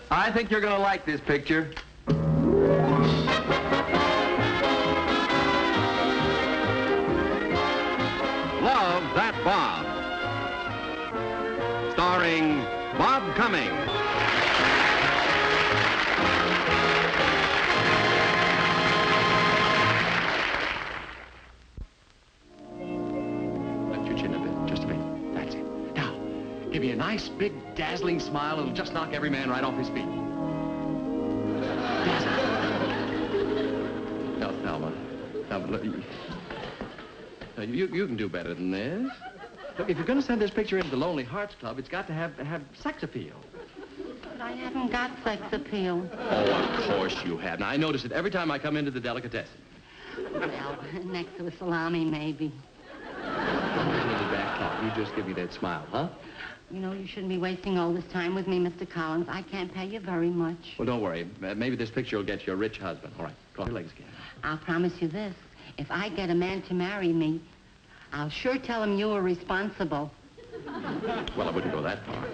I think you're gonna like this picture. Love That Bob. Starring Bob Cummings. Give me a nice, big, dazzling smile. It'll just knock every man right off his feet. Now, Thelma, look, you can do better than this. Look, if you're going to send this picture into the Lonely Hearts Club, it's got to have sex appeal. But I haven't got sex appeal. Oh, of course you have. Now, I notice it every time I come into the delicatessen. Well, next to a salami, maybe. Back talk. You just give me that smile, huh? You know, you shouldn't be wasting all this time with me, Mr. Collins. I can't pay you very much. Well, don't worry. Maybe this picture will get you a rich husband. All right, cross your legs again. I'll promise you this. If I get a man to marry me, I'll sure tell him you were responsible. Well, I wouldn't go that far.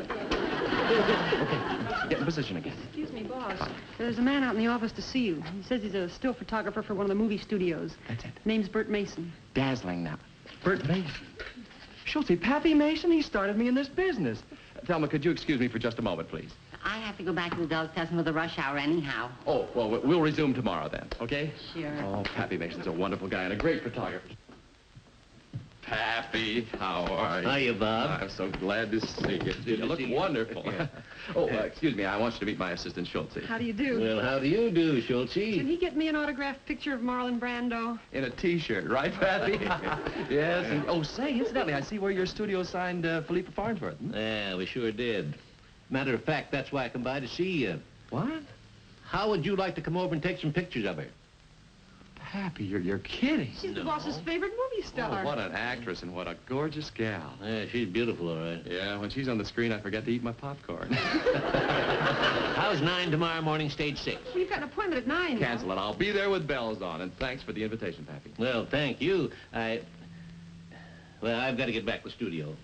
Okay, get in position again. Excuse me, boss. There's a man out in the office to see you. He says he's a still photographer for one of the movie studios. That's it. Name's Bert Mason. Dazzling now. Bert Mason. Schultze, Pappy Mason, he started me in this business. Thelma, could you excuse me for just a moment, please? I have to go back to the delicatessen for the rush hour anyhow. Oh, well, we'll resume tomorrow then, okay? Sure. Oh, Pappy Mason's a wonderful guy and a great photographer. Pappy, how are you? Hiya, Bob. I'm so glad to see you. You look wonderful. Yeah. Oh, excuse me, I want you to meet my assistant, Schultze. How do you do? Well, how do you do, Schultze? Can he get me an autographed picture of Marlon Brando? In a T-shirt, right, Pappy? Yes, and, oh, say, incidentally, I see where your studio signed Philippa Farnsworth. Yeah, we sure did. Matter of fact, that's why I come by to see you. What? How would you like to come over and take some pictures of her? Pappy, you're kidding. She's the boss's favorite movie star. Oh, what an actress and what a gorgeous gal. Yeah, she's beautiful, all right. Yeah, when she's on the screen, I forget to eat my popcorn. How's 9 tomorrow morning, stage 6? Well, you've got an appointment at 9. Cancel it. I'll be there with bells on, and thanks for the invitation, Pappy. Well, thank you. Well, I've got to get back to the studio.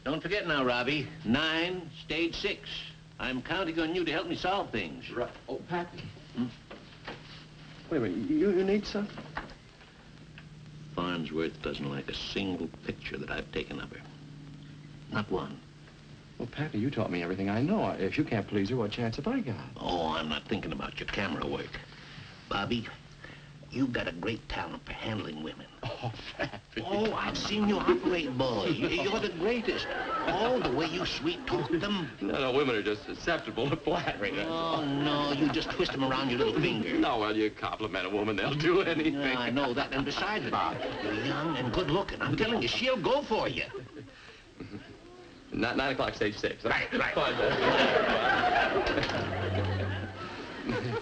Don't forget now, Robbie. 9, stage 6. I'm counting on you to help me solve things. Right. Oh, Pappy. Wait a minute, you need some? Farnsworth doesn't like a single picture that I've taken of her. Not one. Well, Pappy, you taught me everything I know. If you can't please her, what chance have I got? Oh, I'm not thinking about your camera work. Bobby, you've got a great talent for handling women. Oh, Pappy. Oh, I've seen you operate, boy. You're the greatest. Oh, the way you sweet-talk them. No, women are just susceptible to flattery. Oh, no, you just twist them around your little finger. No, well, you compliment a woman, they'll do anything. Yeah, I know that. And besides, Bob, you're young and good-looking. I'm telling you, she'll go for you. 9 o'clock, stage 6. Right.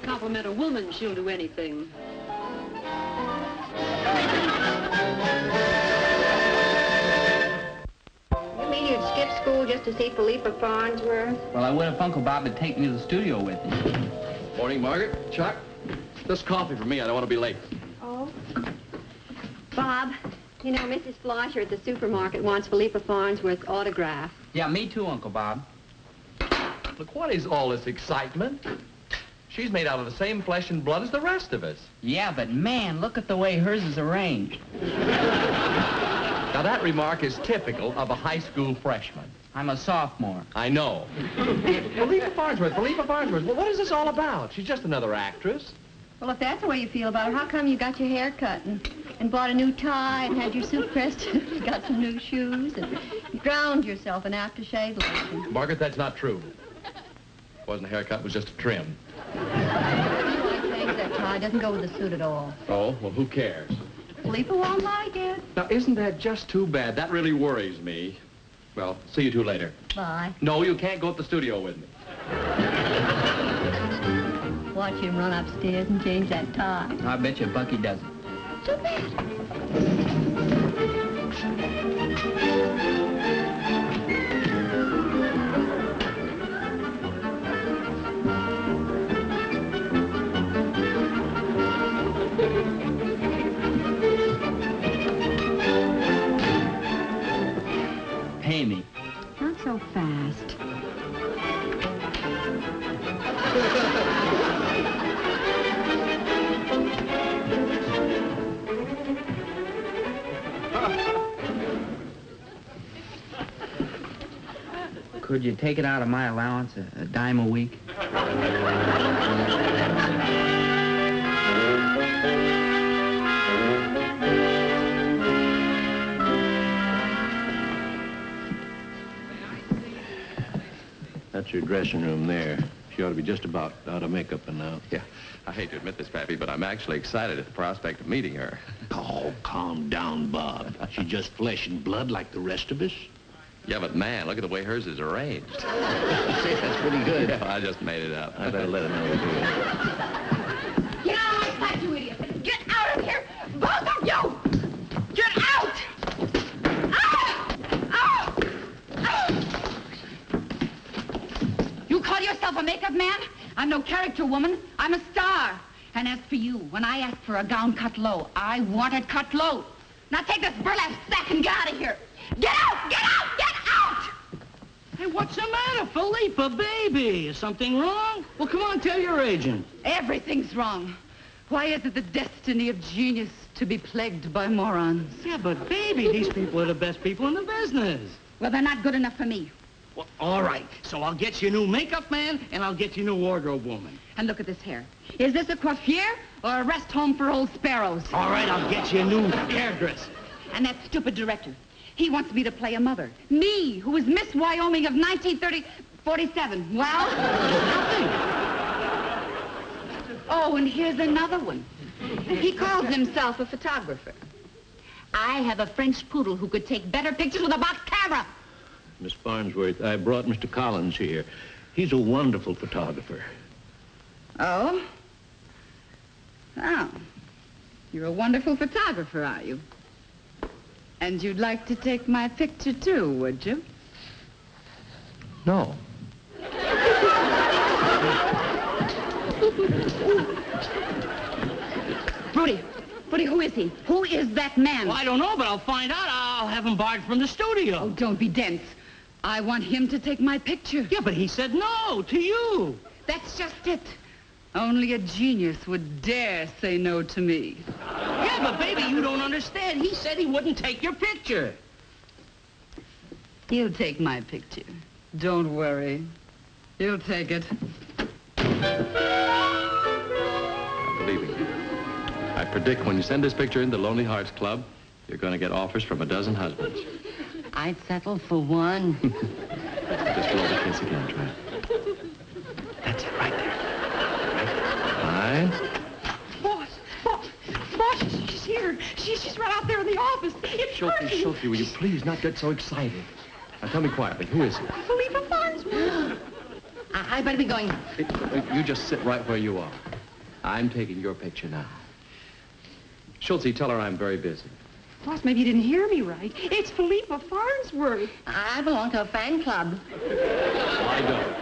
Compliment a woman, she'll do anything. You mean you'd skip school just to see Philippa Farnsworth? Well, I would if Uncle Bob had taken me to the studio with him. Morning, Margaret. Chuck. Just coffee for me. I don't want to be late. Oh. Bob, you know, Mrs. Flosher at the supermarket wants Philippa Farnsworth's autograph. Yeah, me too, Uncle Bob. Look, what is all this excitement? She's made out of the same flesh and blood as the rest of us. Yeah, but man, look at the way hers is arranged. Now, that remark is typical of a high school freshman. I'm a sophomore. I know. Philippa Farnsworth. Well, what is this all about? She's just another actress. Well, if that's the way you feel about her, how come you got your hair cut and bought a new tie and had your suit pressed, got some new shoes, and drowned yourself in aftershave lotion? Margaret, that's not true. Wasn't a haircut, it was just a trim. I think that tie doesn't go with the suit at all. Oh, well, who cares? Philippa won't like it. Now, isn't that just too bad? That really worries me. Well, see you two later. Bye. No, you can't go up the studio with me. Watch him run upstairs and change that tie. I bet you Bucky doesn't. Too bad. Pay me. Not so fast. Could you take it out of my allowance, a dime a week? That's your dressing room there. She ought to be just about out of makeup and now. Yeah, I hate to admit this, Pappy, but I'm actually excited at the prospect of meeting her. Oh, calm down, Bob. She's just flesh and blood like the rest of us. Yeah, but man, look at the way hers is arranged. Say, that's pretty good. Yeah, I just made it up. I better let her know we do it. Get out of my sight, you idiot! Get out of here! Both of you! Get out! Ah! Ah! Ah! You call yourself a makeup man? I'm no character woman. I'm a star. And as for you, when I asked for a gown cut low, I want it cut low. Now take this burlap sack and get out of here. Get out! Get out! Get out! Hey, what's the matter, Philippa, baby? Is something wrong? Well, come on, tell your agent. Everything's wrong. Why is it the destiny of genius to be plagued by morons? Yeah, but baby, these people are the best people in the business. Well, they're not good enough for me. Well, all right. So I'll get you a new makeup man, and I'll get you a new wardrobe woman. And look at this hair. Is this a coiffure or a rest home for old sparrows? All right, I'll get you a new hairdresser. And that stupid director. He wants me to play a mother. Me, who was Miss Wyoming of 47. Well? Nothing. Oh, and here's another one. He calls himself a photographer. I have a French poodle who could take better pictures with a box camera. Miss Farnsworth, I brought Mr. Collins here. He's a wonderful photographer. Oh? Oh. You're a wonderful photographer, are you? And you'd like to take my picture, too, would you? No. Rudy, who is he? Who is that man? Well, I don't know, but I'll find out. I'll have him barred from the studio. Oh, don't be dense. I want him to take my picture. Yeah, but he said no to you. That's just it. Only a genius would dare say no to me. Yeah, but baby, you don't understand. He said he wouldn't take your picture. He'll take my picture. Don't worry. He'll take it. Believe me, I predict when you send this picture in the Lonely Hearts Club, you're going to get offers from a dozen husbands. I'd settle for one. Just blow the kiss again, try it. That's it, right there. Right. Boss, she's here. She's right out there in the office. It's Bertie. Schultze, will you please not get so excited? Now tell me quietly, who is he? Philippa Farnsworth. I better be going. You just sit right where you are. I'm taking your picture now. Schultze, tell her I'm very busy. Boss, maybe you didn't hear me right. It's Philippa Farnsworth. I belong to a fan club. I don't.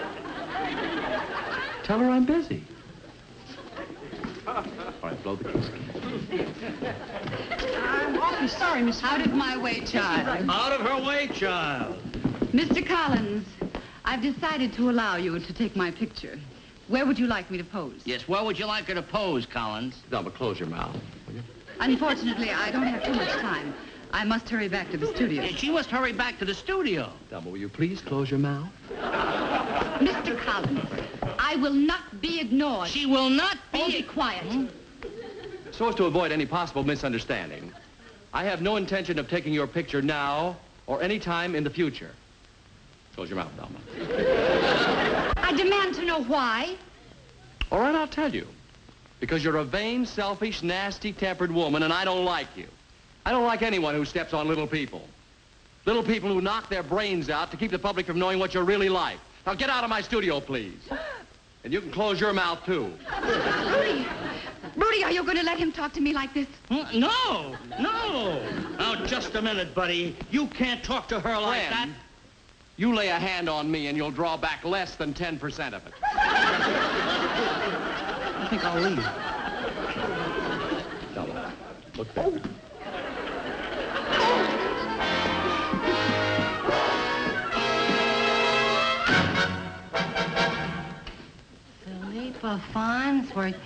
Tell her I'm busy. All right, blow the kiss again. I'm awfully sorry, Miss. Out of my way, child. Out of her way, child. Mr. Collins, I've decided to allow you to take my picture. Where would you like me to pose? Yes, where would you like her to pose, Collins? Delma, close your mouth, will you? Unfortunately, I don't have too much time. I must hurry back to the studio. And she must hurry back to the studio. Delma, will you please close your mouth? Mr. Collins, I will not be ignored. She will not Oh, be... be quiet. So as to avoid any possible misunderstanding, I have no intention of taking your picture now or any time in the future. Close your mouth, Delma. I demand to know why. All right, I'll tell you. Because you're a vain, selfish, nasty-tempered woman, and I don't like you. I don't like anyone who steps on little people. Little people who knock their brains out to keep the public from knowing what you're really like. Now get out of my studio, please. And you can close your mouth, too. Rudy, are you going to let him talk to me like this? No. Now, just a minute, buddy. You can't talk to her like that. You lay a hand on me and you'll draw back less than 10% of it. I think I'll leave. Delma, look there. Philippa Farnsworth,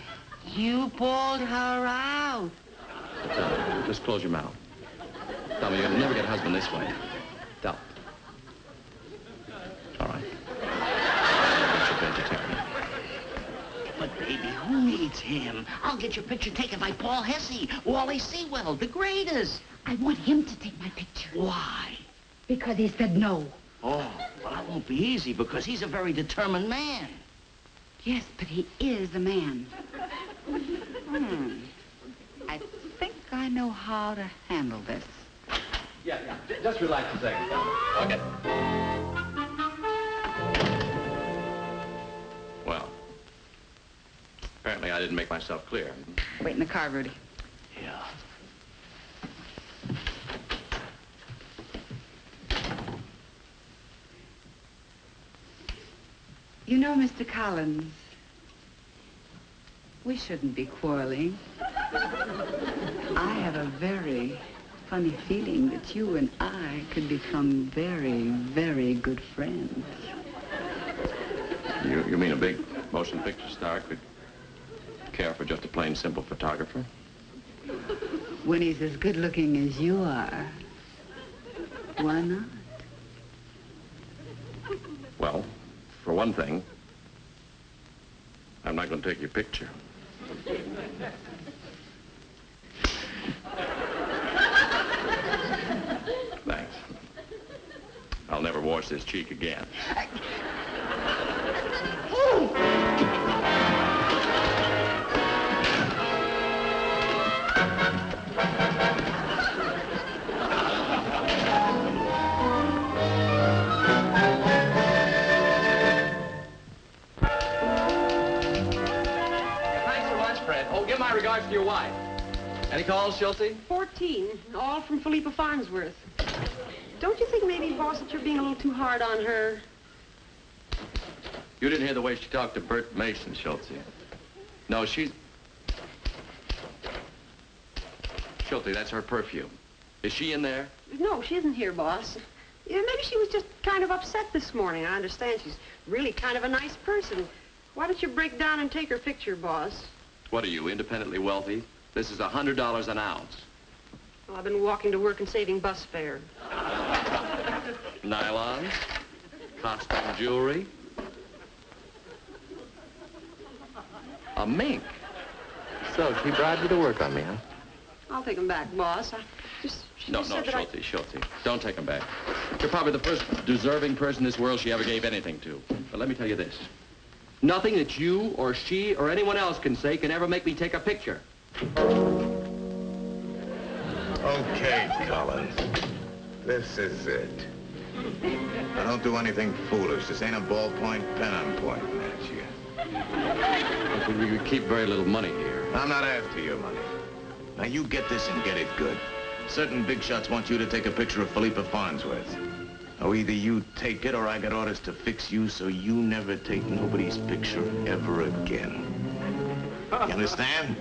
you bawled her out. Just close your mouth. Delma, you'll never get a husband this way. Delma. All right. needs him? I'll get your picture taken by Paul Hesse, Wally Sewell, the greatest. I want him to take my picture. Why? Because he said no. Oh, well, that won't be easy because he's a very determined man. Yes, but he is a man. I think I know how to handle this. Yeah. Just relax a second. Okay. Well, apparently I didn't make myself clear. Wait in the car, Rudy. Yeah. You know, Mr. Collins, we shouldn't be quarreling. I have a very funny feeling that you and I could become very, very good friends. You mean a big motion picture star could care for just a plain, simple photographer? When he's as good looking as you are, why not? Well, for one thing, I'm not going to take your picture. Thanks. I'll never wash this cheek again. Give my regards to your wife. Any calls, Schultze? 14, all from Philippa Farnsworth. Don't you think maybe, boss, that you're being a little too hard on her? You didn't hear the way she talked to Bert Mason, Schultze. No, she's... Schultze, that's her perfume. Is she in there? No, she isn't here, boss. Yeah, maybe she was just kind of upset this morning. I understand she's really kind of a nice person. Why don't you break down and take her picture, boss? What are you, independently wealthy? This is $100 an ounce. Well, I've been walking to work and saving bus fare. Nylons, costume jewelry, a mink. So she bribed you to work on me, huh? I'll take them back, boss. No, Schultze. Don't take them back. You're probably the first deserving person in this world she ever gave anything to. But let me tell you this. Nothing that you or she or anyone else can say can ever make me take a picture. Okay, Collins. This is it. Now, don't do anything foolish. This ain't a ballpoint pen I'm pointing at you. We keep very little money here. I'm not after your money. Now, you get this and get it good. Certain big shots want you to take a picture of Philippa Farnsworth. Now, either you take it or I got orders to fix you so you never take nobody's picture ever again. You understand?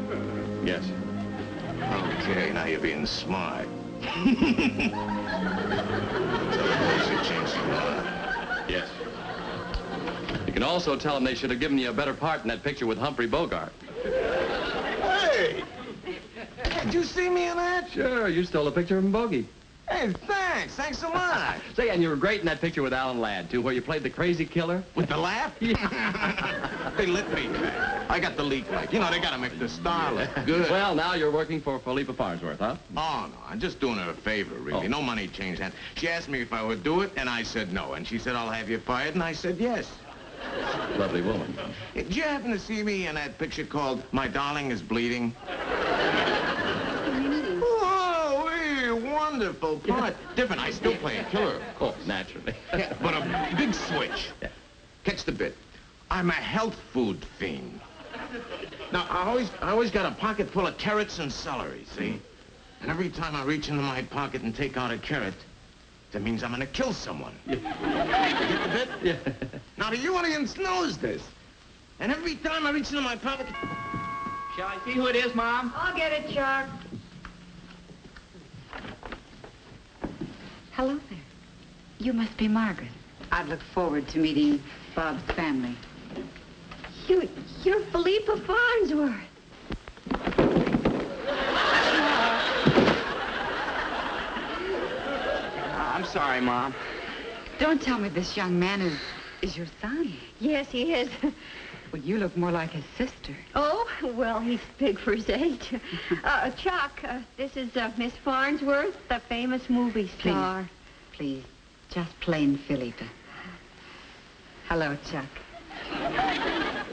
Yes. Okay, now you're being smart. Tell the boys you changed your mind. Yes. You can also tell them they should have given you a better part in that picture with Humphrey Bogart. Hey! Did you see me in that? Sure, you stole a picture from Bogey. Hey, thanks. Thanks so much. Say, and you were great in that picture with Alan Ladd, too, where you played the crazy killer. With the laugh? They lit me. I got the leak light. You know, they got to make the star look good. Well, now you're working for Philippa Farnsworth, huh? Oh, no. I'm just doing her a favor, really. Oh. No money changed hands. She asked me if I would do it, and I said no. And she said, I'll have you fired, and I said yes. Lovely woman. Did you happen to see me in that picture called My Darling is Bleeding? Wonderful part. Different. I still play a killer. Oh, naturally. Yeah, but a big switch. Yeah. Catch the bit. I'm a health food fiend. Now, I always got a pocket full of carrots and celery, see? And every time I reach into my pocket and take out a carrot, that means I'm gonna kill someone. Yeah. Get the bit? Yeah. Now, the audience knows this. And every time I reach into my pocket... Shall I see who it is, Mom? I'll get it, Chuck. Hello there. You must be Margaret. I'd look forward to meeting Bob's family. You're Philippa Farnsworth. I'm sorry, Mom. Don't tell me this young man is your son. Yes, he is. Well, you look more like his sister. Oh, well, he's big for his age. Chuck, this is Miss Farnsworth, the famous movie star. Please, just plain Philippa. Hello, Chuck.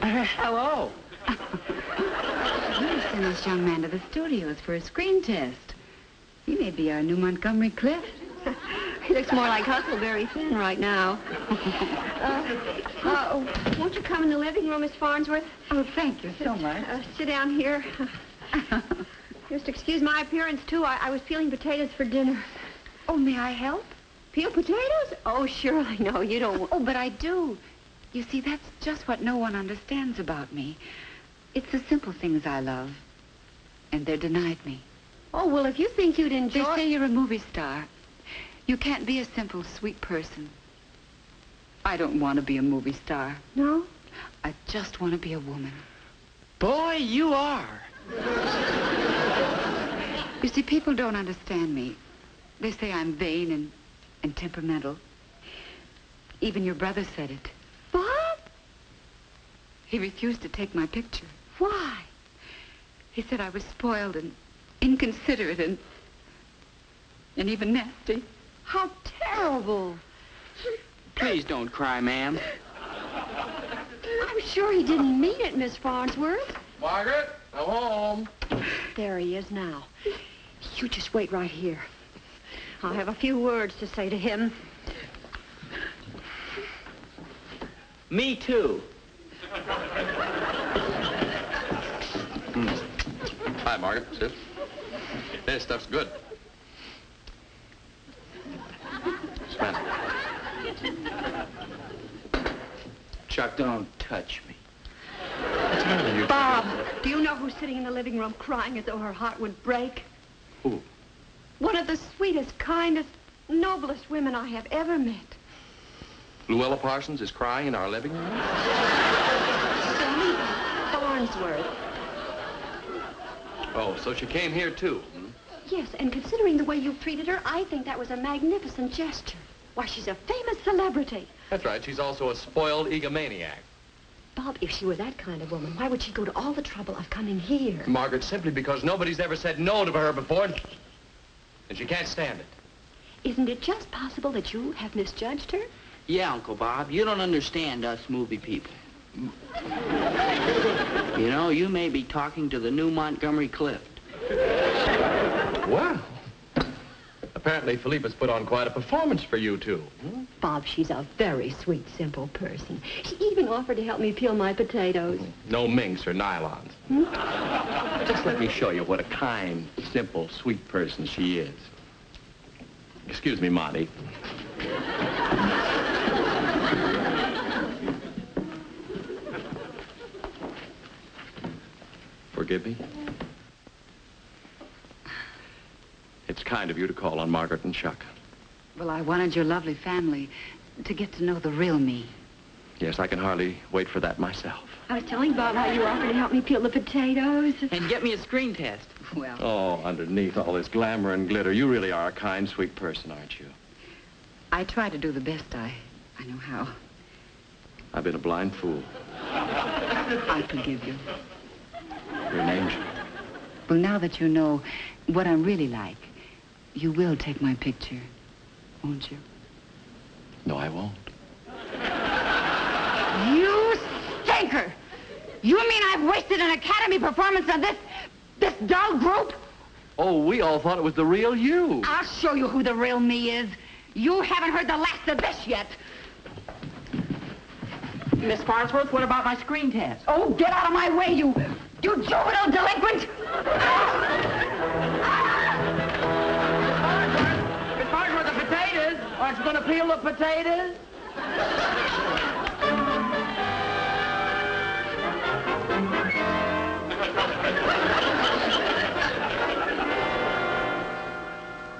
Hello. You send this young man to the studios for a screen test. He may be our new Montgomery Clift. He looks more like Huckleberry Finn right now. Won't you come in the living room, Miss Farnsworth? Oh, thank you so much. Sit down here. Just excuse my appearance, too. I was peeling potatoes for dinner. Oh, may I help? Peel potatoes? Oh, surely. No, you don't. Oh, but I do. You see, that's just what no one understands about me. It's the simple things I love. And they're denied me. Oh, well, if you think you'd enjoy... They say you're a movie star. You can't be a simple, sweet person. I don't want to be a movie star. No? I just want to be a woman. Boy, you are. You see, people don't understand me. They say I'm vain and temperamental. Even your brother said it. Bob? He refused to take my picture. Why? He said I was spoiled and inconsiderate and even nasty. How terrible. Please don't cry, ma'am. I'm sure he didn't mean it, Miss Farnsworth. Margaret, I'm home. There he is now. You just wait right here. I'll have a few words to say to him. Me too. Hi, Margaret. Sit. This stuff's good. Smell it. Chuck, Don't touch me. Bob, do you know who's sitting in the living room crying as though her heart would break? Who? One of the sweetest, kindest, noblest women I have ever met. Luella Parsons is crying in our living room? Farnsworth. Oh, so she came here, too. Yes, and considering the way you've treated her, I think that was a magnificent gesture. Why, she's a famous celebrity. That's right. She's also a spoiled egomaniac. Bob, if she were that kind of woman, why would she go to all the trouble of coming here? Margaret, simply because nobody's ever said no to her before, and she can't stand it. Isn't it just possible that you have misjudged her? Yeah, Uncle Bob, you don't understand us movie people. You know, you may be talking to the new Montgomery Clift. Well, apparently Philippa's put on quite a performance for you two. Bob, she's a very sweet, simple person. She even offered to help me peel my potatoes. No minks or nylons. Just let me show you what a kind, simple, sweet person she is. Excuse me, Monty. Forgive me? It's kind of you to call on Margaret and Chuck. Well, I wanted your lovely family to get to know the real me. Yes, I can hardly wait for that myself. I was telling Bob how you offered to help me peel the potatoes. And get me a screen test. Well, Oh, underneath all this glamour and glitter, you really are a kind, sweet person, aren't you? I try to do the best I know how. I've been a blind fool. I forgive you. You're an angel. Well, now that you know what I'm really like, you will take my picture, won't you? No, I won't. You stinker! You mean I've wasted an Academy performance on this dull group? Oh, we all thought it was the real you. I'll show you who the real me is. You haven't heard the last of this yet. Miss Farnsworth, what about my screen test? Oh, get out of my way, you juvenile delinquent! Miss Farnsworth, the potatoes. Aren't you going to peel the potatoes?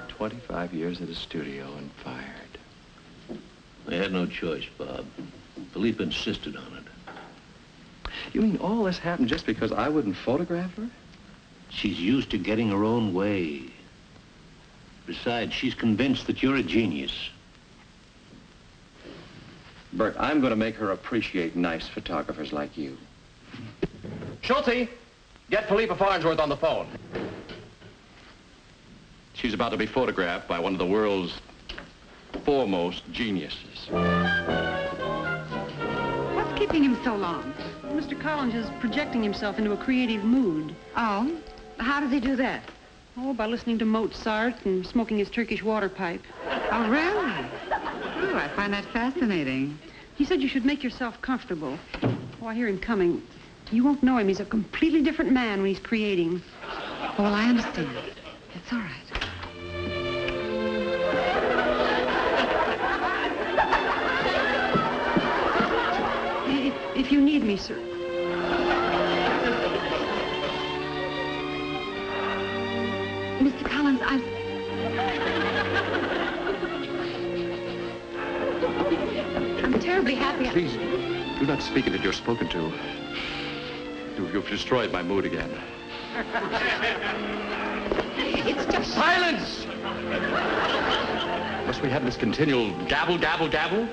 "25 years at a studio and fired." I had no choice, Bob. Philippa insisted on it. You mean all this happened just because I wouldn't photograph her? She's used to getting her own way. Besides, she's convinced that you're a genius. Bert, I'm going to make her appreciate nice photographers like you. Schulte, get Philippa Farnsworth on the phone. She's about to be photographed by one of the world's foremost geniuses. What's keeping him so long? Mr. Collins is projecting himself into a creative mood. Oh? How does he do that? Oh, by listening to Mozart and smoking his Turkish water pipe. Oh, really? Ooh, I find that fascinating. He said you should make yourself comfortable. Oh, I hear him coming. You won't know him. He's a completely different man when he's creating. Oh, well, I understand. It's all right. If you need me, sir. Mr. Collins, I'm terribly happy. Please, do not speak until you're spoken to. You've destroyed my mood again. It's just... Silence! Must we have this continual gabble, gabble, gabble?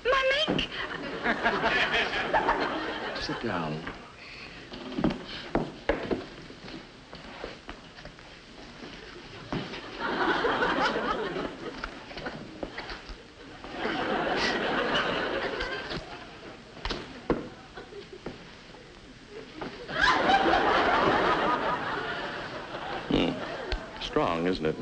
My mink! Sit down. Strong, isn't it?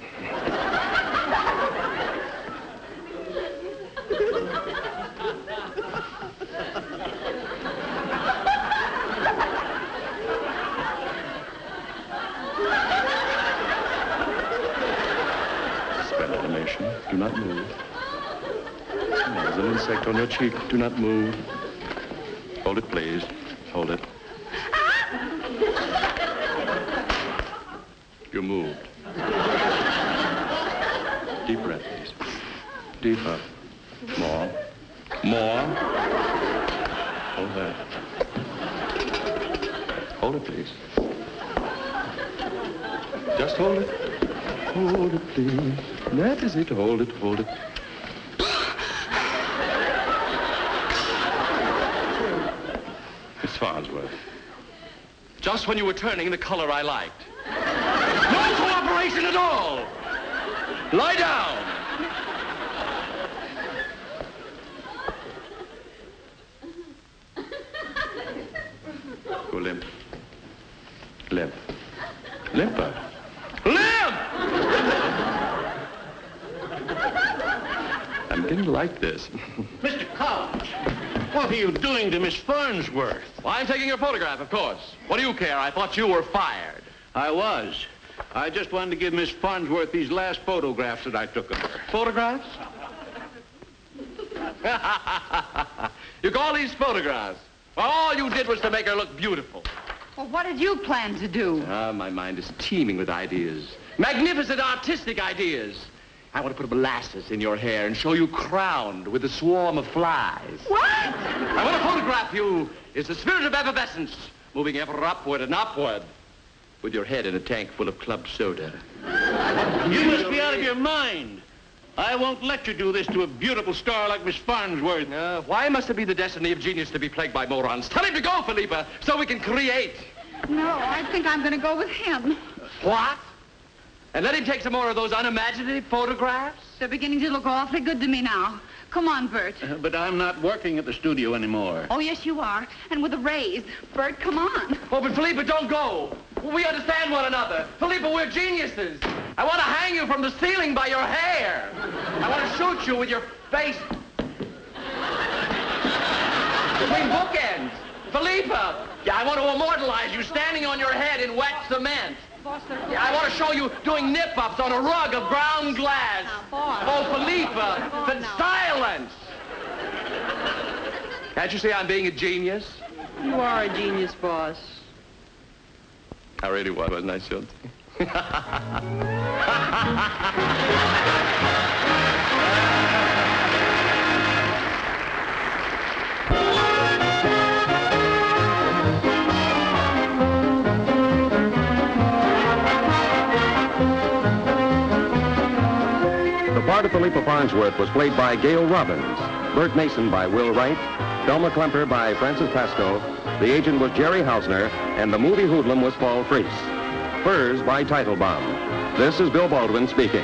Spell animation. Do not move. There's an insect on your cheek. Do not move. Hold it, please. Hold it. You moved. Deep breath, please. Deeper. More. More. Hold that. Hold it, please. Just hold it. Hold it, please. That is it. Hold it, hold it. Miss Farnsworth. Just when you were turning the color I liked. No cooperation at all! Lie down! Go limp. Limp. Limper. Limp! I'm beginning to like this. Mr. Collins, what are you doing to Miss Farnsworth? Well, I'm taking your photograph, of course. What do you care? I thought you were fired. I was. I just wanted to give Miss Farnsworth these last photographs that I took of her. Photographs? You call these photographs? Well, all you did was to make her look beautiful. Well, what did you plan to do? My mind is teeming with ideas. Magnificent artistic ideas. I want to put molasses in your hair and show you crowned with a swarm of flies. What? I want to photograph you as the spirit of effervescence, moving ever upward and upward, with your head in a tank full of club soda. You must be out of your mind. I won't let you do this to a beautiful star like Miss Farnsworth. Why must it be the destiny of genius to be plagued by morons? Tell him to go, Philippa, so we can create. No, I think I'm going to go with him. What? And let him take some more of those unimaginative photographs? They're beginning to look awfully good to me now. Come on, Bert. But I'm not working at the studio anymore. Oh, yes, you are. And with a raise. Bert, come on. Oh, but Philippa, don't go. We understand one another. Philippa, we're geniuses. I want to hang you from the ceiling by your hair. I want to shoot you with your face between bookends. Philippa, yeah, I want to immortalize you standing on your head in wet cement. Yeah, I want to show you doing nip-ups on a rug of ground glass. Oh, Philippa, then silence. Can't you see I'm being a genius? You are a genius, boss. I really was, wasn't I, Schulte? The part of Philippa Farnsworth was played by Gail Robbins, Bert Mason by Will Wright, Thelma Klemper by Francis Pasco, the agent was Jerry Hausner, and the movie hoodlum was Paul Freese. Furs by Teitelbaum. This is Bill Baldwin speaking.